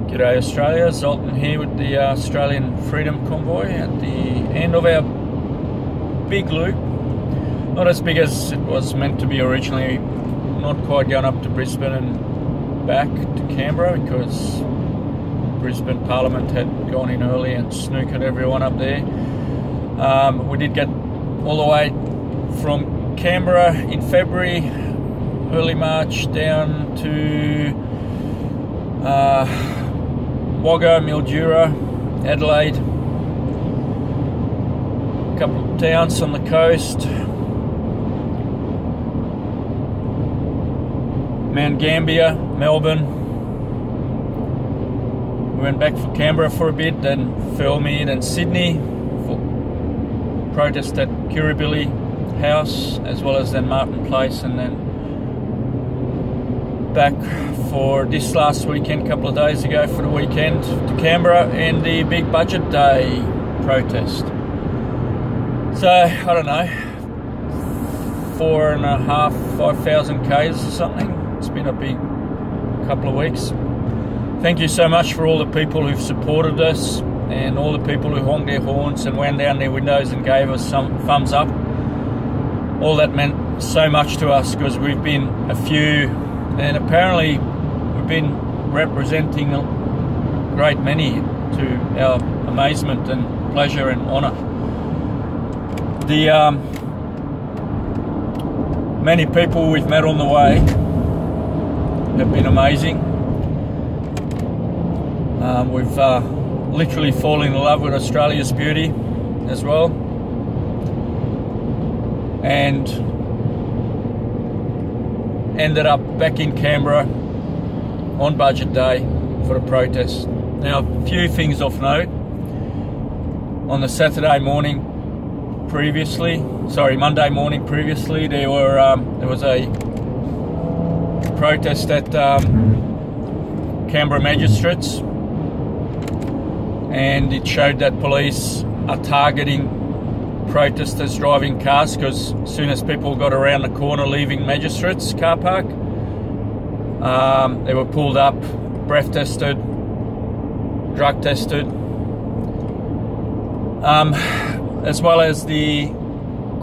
G'day Australia, Zoltan here with the Australian Freedom Convoy at the end of our big loop. Not as big as it was meant to be originally, not quite going up to Brisbane and back to Canberra because Brisbane Parliament had gone in early and snookered everyone up there. We did get all the way from Canberra in February, early March, down to Wagga, Mildura, Adelaide, a couple of towns on the coast, Mount Gambier, Melbourne. We went back for Canberra for a bit, then Felmy, then Sydney for protest at Kirribilli House, as well as then Martin Place, and then back for this last weekend, a couple of days ago for the weekend, to Canberra and the big budget day protest. So, I don't know, 5,000 Ks or something. It's been a big couple of weeks. Thank you so much for all the people who've supported us and all the people who honked their horns and wound down their windows and gave us some thumbs up. All that meant so much to us because we've been a few, and apparently we've been representing a great many to our amazement and pleasure and honour. The many people we've met on the way have been amazing. We've literally fallen in love with Australia's beauty as well, and ended up back in Canberra on budget day for the protest. Now, a few things of note. On the Monday morning previously, there was a protest at Canberra magistrates, and it showed that police are targeting protesters driving cars because as soon as people got around the corner leaving magistrates car park, they were pulled up, breath tested, drug tested, as well as the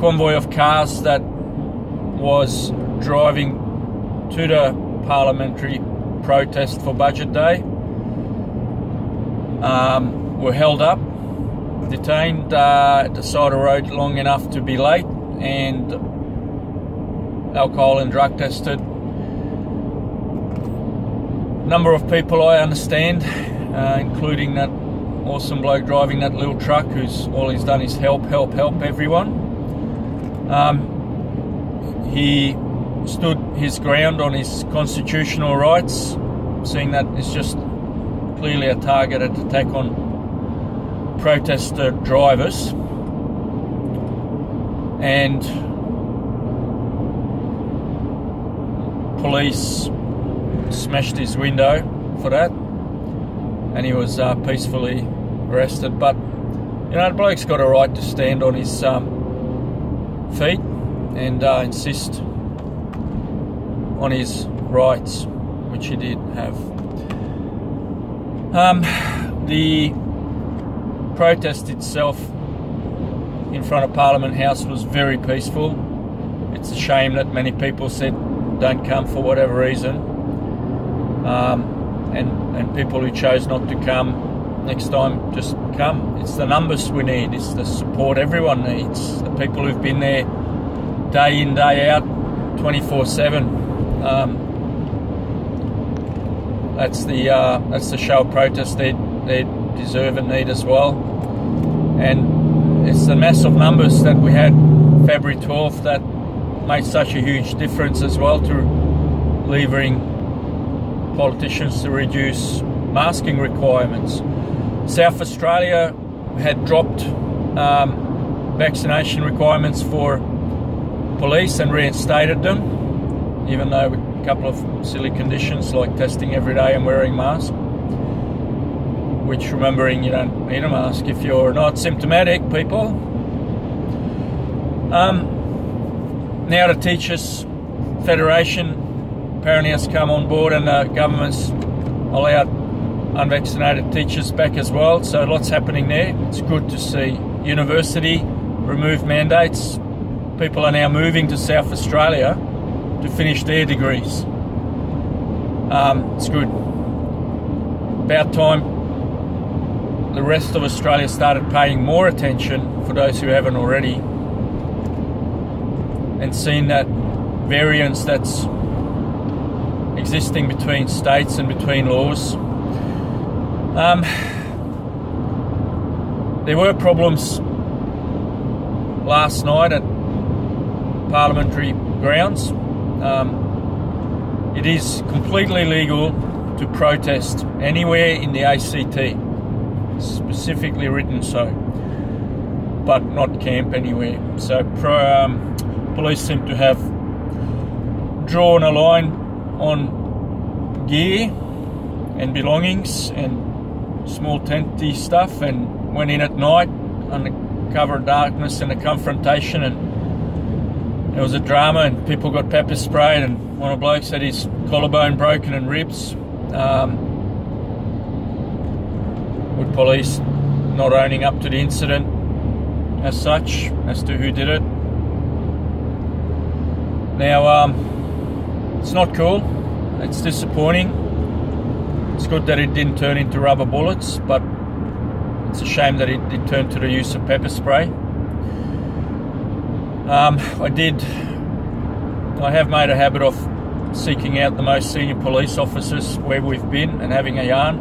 convoy of cars that was driving to the parliamentary protest for budget day were held up, detained at the side of the road long enough to be late, and alcohol and drug tested. Number of people, I understand, including that awesome bloke driving that little truck who's all he's done is help everyone. He stood his ground on his constitutional rights, seeing that it's just clearly a targeted attack on protester drivers, and police smashed his window for that, and he was peacefully arrested. But you know, the bloke's got a right to stand on his feet and insist on his rights, which he did have. The protest itself in front of Parliament House was very peaceful. It's a shame that many people said don't come for whatever reason, and people who chose not to come next time just come. It's the numbers we need, it's the support everyone needs, the people who've been there day in, day out, 24/7. That's the show of protest they deserve and need as well. And it's the massive numbers that we had February 12th that made such a huge difference as well to levering politicians to reduce masking requirements. South Australia had dropped vaccination requirements for police and reinstated them, even though with a couple of silly conditions like testing every day and wearing masks, which, remembering, you don't need a mask if you're not symptomatic, people. Now the Teachers Federation apparently has come on board, and the government's allowed unvaccinated teachers back as well, so lots happening there. It's good to see. University remove mandates. People are now moving to South Australia to finish their degrees. It's good. About time the rest of Australia started paying more attention, for those who haven't already, and seen that variance that's existing between states and between laws. There were problems last night at parliamentary grounds. It is completely legal to protest anywhere in the ACT, specifically written so, but not camp anywhere. So police seem to have drawn a line on gear and belongings and small tenty stuff, and went in at night under cover of darkness in a confrontation, and there was a drama and people got pepper sprayed, and one of the blokes had his collarbone broken and ribs, with police not owning up to the incident as such, as to who did it. Now, it's not cool, it's disappointing. It's good that it didn't turn into rubber bullets, but it's a shame that it turned to the use of pepper spray. I have made a habit of seeking out the most senior police officers where we've been and having a yarn,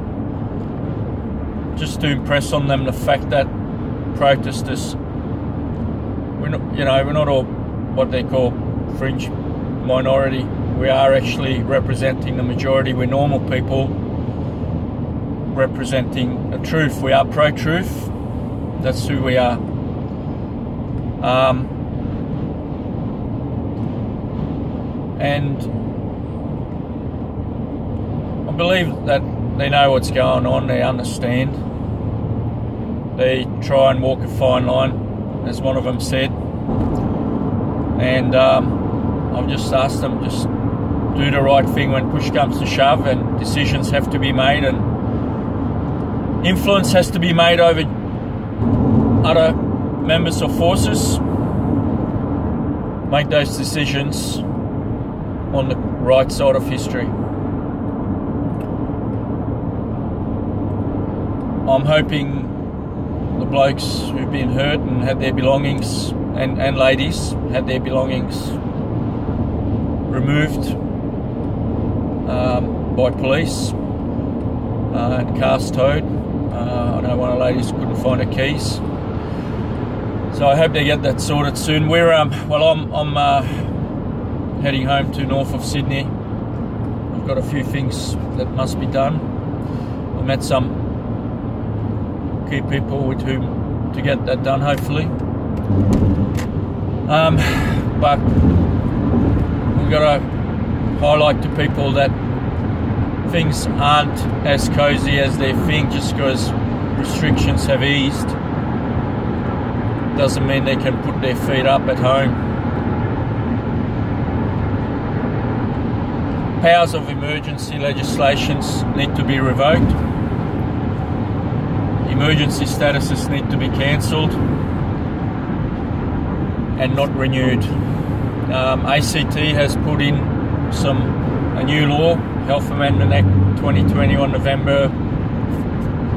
just to impress on them the fact that protesters, we're not all what they call fringe minority. We are actually representing the majority. We're normal people representing the truth. We are pro-truth. That's who we are. And I believe that they know what's going on. They understand. They try and walk a fine line, as one of them said. And I've just asked them, just do the right thing when push comes to shove, and decisions have to be made, and influence has to be made over other members of forces. Make those decisions on the right side of history. I'm hoping the blokes who've been hurt and had their belongings, and ladies had their belongings removed by police and cars towed. I know one of the ladies couldn't find her keys, so I hope they get that sorted soon. We're I'm heading home to north of Sydney. I've got a few things that must be done. I met some key people with whom to get that done, hopefully. But we've got to highlight to people that things aren't as cozy as they think. Just because restrictions have eased doesn't mean they can put their feet up at home. Powers of emergency legislations need to be revoked. Emergency statuses need to be cancelled and not renewed. ACT has put in a new law, Health Amendment Act 2021 November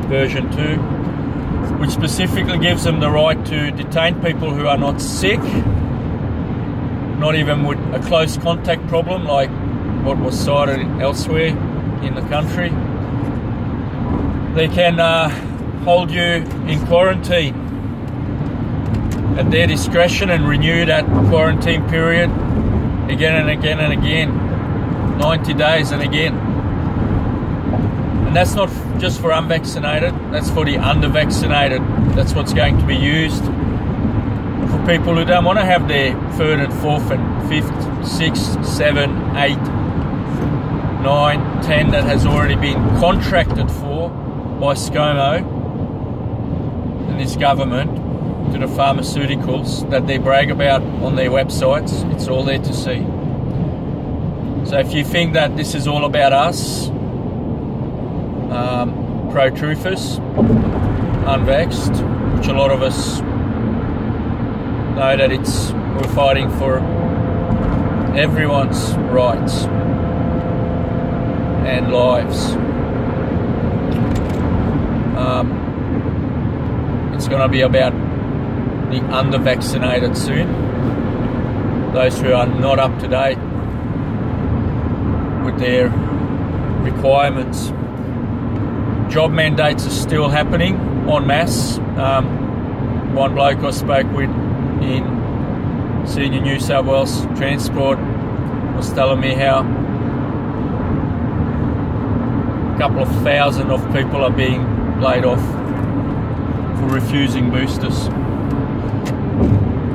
version 2, which specifically gives them the right to detain people who are not sick, not even with a close contact problem like what was cited elsewhere in the country. They can hold you in quarantine at their discretion and renew that quarantine period again and again and again, 90 days and again. And that's not just for unvaccinated, that's for the undervaccinated. That's what's going to be used for people who don't want to have their third and fourth and fifth, sixth, 7, 8, 9, 10 that has already been contracted for by ScoMo and this government to the pharmaceuticals that they brag about on their websites. It's all there to see. So if you think that this is all about us, pro-truthers, unvaxxed, which a lot of us know that we're fighting for everyone's rights and lives. It's going to be about the under-vaccinated soon, those who are not up to date with their requirements. Job mandates are still happening en masse. One bloke I spoke with in Senior New South Wales Transport was telling me how a couple of thousand of people are being laid off for refusing boosters.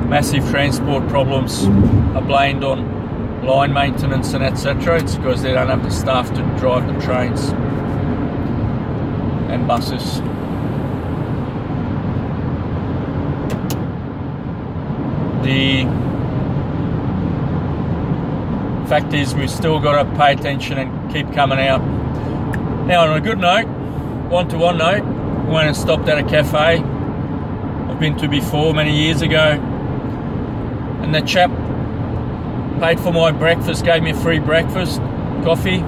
Massive transport problems are blamed on line maintenance and etc. It's because they don't have the staff to drive the trains and buses. The fact is, we've still got to pay attention and keep coming out. Now, on a good note, one-to-one note, I went and stopped at a cafe I've been to before many years ago, and the chap paid for my breakfast, gave me a free breakfast, coffee.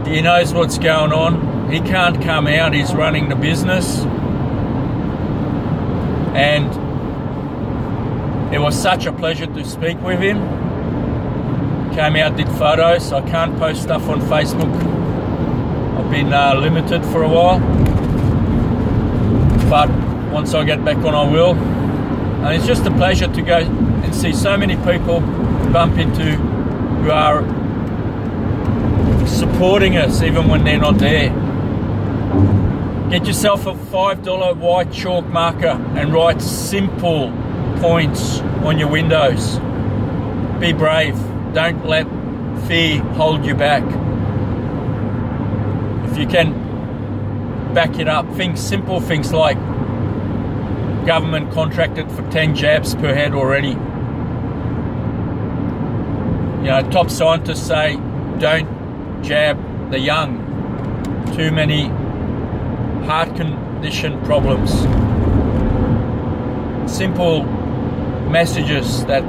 He knows what's going on. He can't come out, he's running the business. And it was such a pleasure to speak with him. Came out, did photos. I can't post stuff on Facebook. I've been limited for a while. But once I get back on, I will. And it's just a pleasure to go and see so many people bump into who are supporting us even when they're not there. Get yourself a $5 white chalk marker and write simple points on your windows. Be brave. Don't let fear hold you back. If you can back it up, simple things like government contracted for 10 jabs per head already. You know, top scientists say don't jab the young. Too many heart condition problems. Simple messages that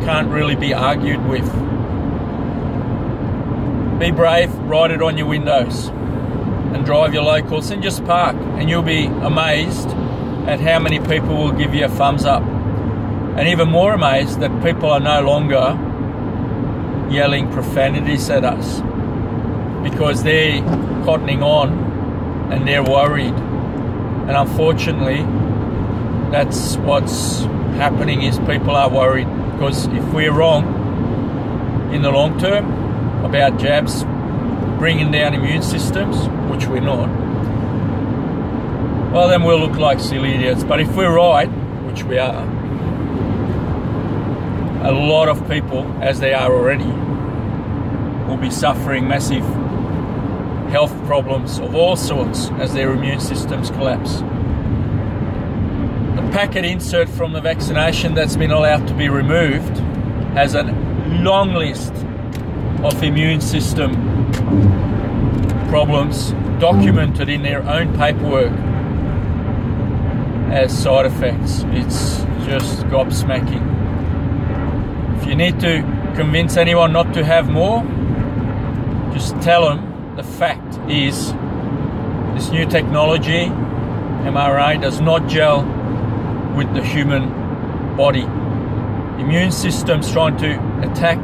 can't really be argued with. Be brave, write it on your windows and drive your locals and just park, and you'll be amazed at how many people will give you a thumbs up, and even more amazed that people are no longer yelling profanities at us because they're cottoning on and they're worried. And unfortunately, that's what's happening, is people are worried, because if we're wrong in the long term about jabs bringing down immune systems, which we're not, well, then we'll look like silly idiots. But if we're right, which we are, a lot of people, as they are already, will be suffering massive health problems of all sorts as their immune systems collapse. The packet insert from the vaccination that's been allowed to be removed has a long list of immune system problems documented in their own paperwork as side effects. It's just gobsmacking. If you need to convince anyone not to have more, just tell them the fact is this new technology, mRNA, does not gel with the human body. Immune system's trying to attack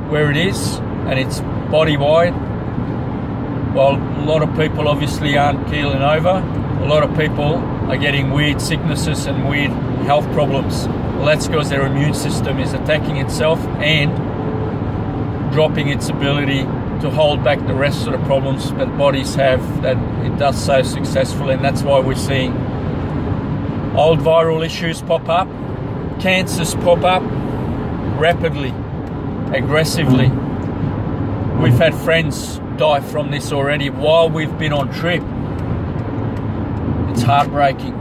where it is, and it's body-wide. While a lot of people obviously aren't keeling over, a lot of people are getting weird sicknesses and weird health problems. Well, that's because their immune system is attacking itself and dropping its ability to hold back the rest of the problems that bodies have that it does so successfully. And that's why we're seeing old viral issues pop up, cancers pop up rapidly, aggressively. We've had friends die from this already while we've been on trip. It's heartbreaking.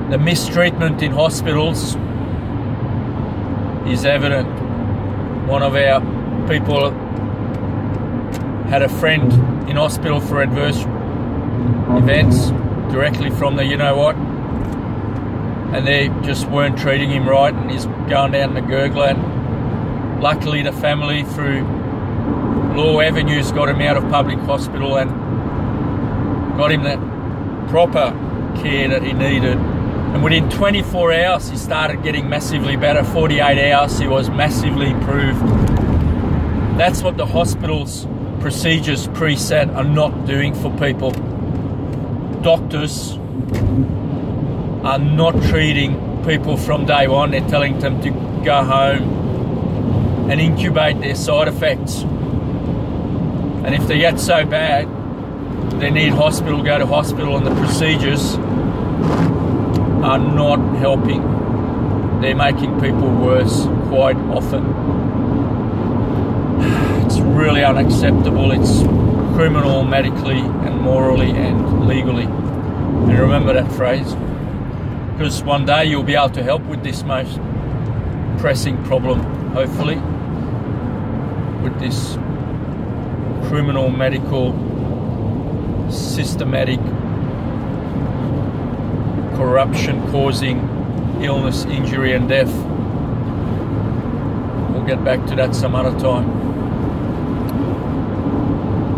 The mistreatment in hospitals is evident. One of our people had a friend in hospital for adverse events directly from the you-know-what, and they just weren't treating him right, and he's going down the gurgler. And luckily the family, through law avenues, got him out of public hospital and got him that proper care that he needed. And within 24 hours he started getting massively better. 48 hours he was massively improved. That's what the hospital's procedures preset are not doing for people. Doctors are not treating people from day one. They're telling them to go home and incubate their side effects. And if they get so bad they need hospital, go to hospital, and the procedures are not helping. They're making people worse quite often. It's really unacceptable. It's criminal medically and morally and legally. And remember that phrase, because one day you'll be able to help with this most pressing problem, hopefully, with this criminal medical systematic corruption causing illness, injury and death. We'll get back to that some other time.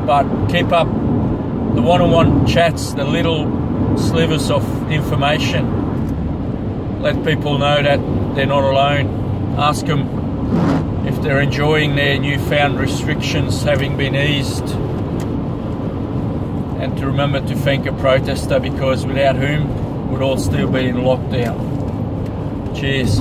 But keep up the one-on-one chats, the little slivers of information. Let people know that they're not alone. Ask them if they're enjoying their newfound restrictions having been eased. And to remember to thank a protester, because without whom we'd all still be in lockdown. Cheers.